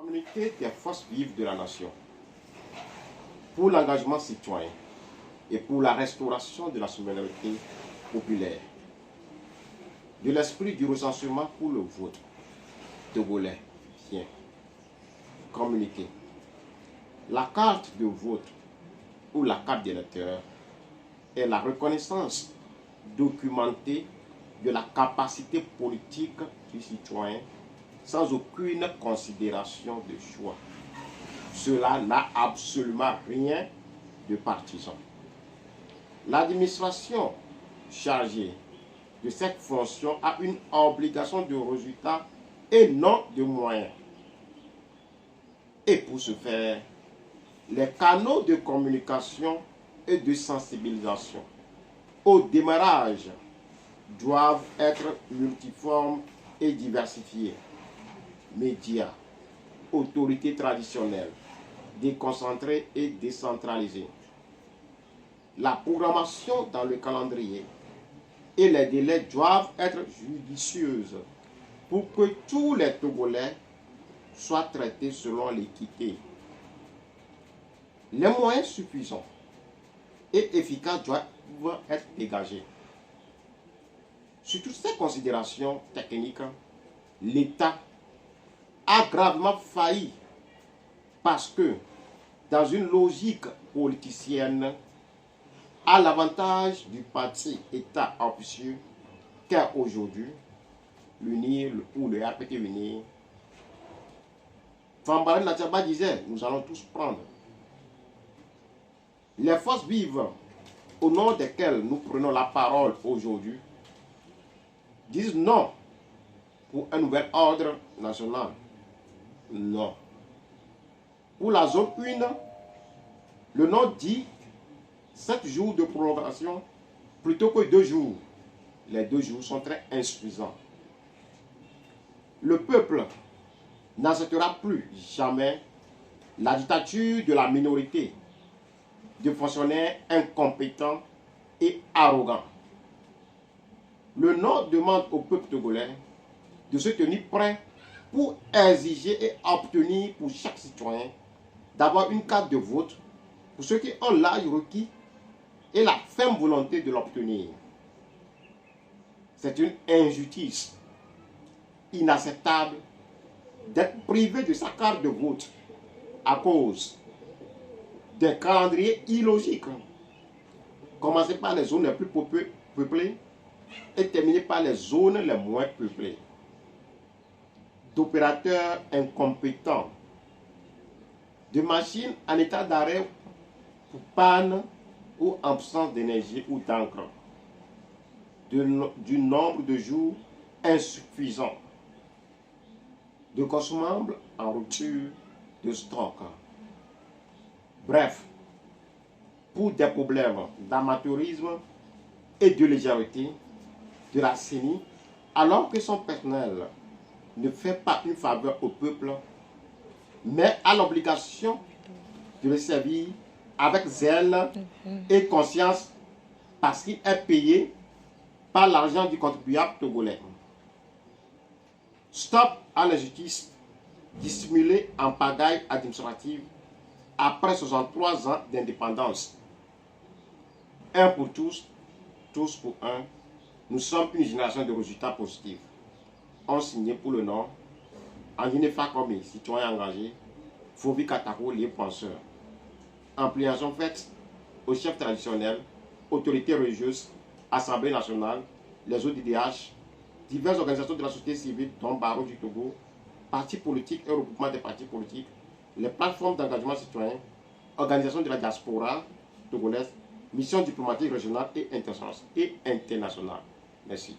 Communauté des forces vives de la nation, pour l'engagement citoyen et pour la restauration de la souveraineté populaire, de l'esprit du recensement pour le vote togolais, vient communiquer la carte de vote ou la carte d'électeur est la reconnaissance documentée de la capacité politique du citoyen sans aucune considération de choix. Cela n'a absolument rien de partisan. L'administration chargée de cette fonction a une obligation de résultat et non de moyens. Et pour ce faire, les canaux de communication et de sensibilisation au démarrage doivent être multiformes et diversifiés. Médias, autorités traditionnelles, déconcentrées et décentralisées. La programmation dans le calendrier et les délais doivent être judicieuses pour que tous les Togolais soient traités selon l'équité. Les moyens suffisants et efficaces doivent être dégagés. Sur toutes ces considérations techniques, l'État a gravement failli parce que, dans une logique politicienne, à l'avantage du parti État ambitieux qu'est aujourd'hui l'UNIR ou le RPT UNIR, Fambaran Natchaba disait, nous allons tous prendre. Les forces vives au nom desquelles nous prenons la parole aujourd'hui disent non pour un nouvel ordre national. Non. Pour la zone 1, le nom dit 7 jours de prolongation plutôt que 2 jours. Les 2 jours sont très insuffisants. Le peuple n'acceptera plus jamais la dictature de la minorité, de fonctionnaires incompétents et arrogants. Le Nord demande au peuple togolais de se tenir prêt pour exiger et obtenir pour chaque citoyen d'avoir une carte de vote pour ceux qui ont l'âge requis et la ferme volonté de l'obtenir. C'est une injustice inacceptable d'être privé de sa carte de vote à cause d'un calendrier illogique. Commencer par les zones les plus peuplées et terminer par les zones les moins peuplées. D'opérateurs incompétents, de machines en état d'arrêt pour panne ou absence d'énergie ou d'encre, du nombre de jours insuffisant, de consommables en rupture de stock. Bref, pour des problèmes d'amateurisme et de légèreté de la CENI, alors que son personnel ne fait pas une faveur au peuple, mais a l'obligation de le servir avec zèle et conscience parce qu'il est payé par l'argent du contribuable togolais. Stop à l'injustice dissimulée en pagaille administrative après 63 ans d'indépendance. Un pour tous, tous pour un. Nous sommes une génération de résultats positifs. On signé pour le Nord, Angine Fakomi, citoyen engagé, Fovi Katako, lié penseur. Ampliation faite aux chefs traditionnels, autorités religieuses, Assemblée nationale, les ODDH, diverses organisations de la société civile, dont Barreau du Togo, partis politiques et regroupements des partis politiques, les plateformes d'engagement citoyen, organisations de la diaspora togolaise, missions diplomatiques régionales et internationales. Merci.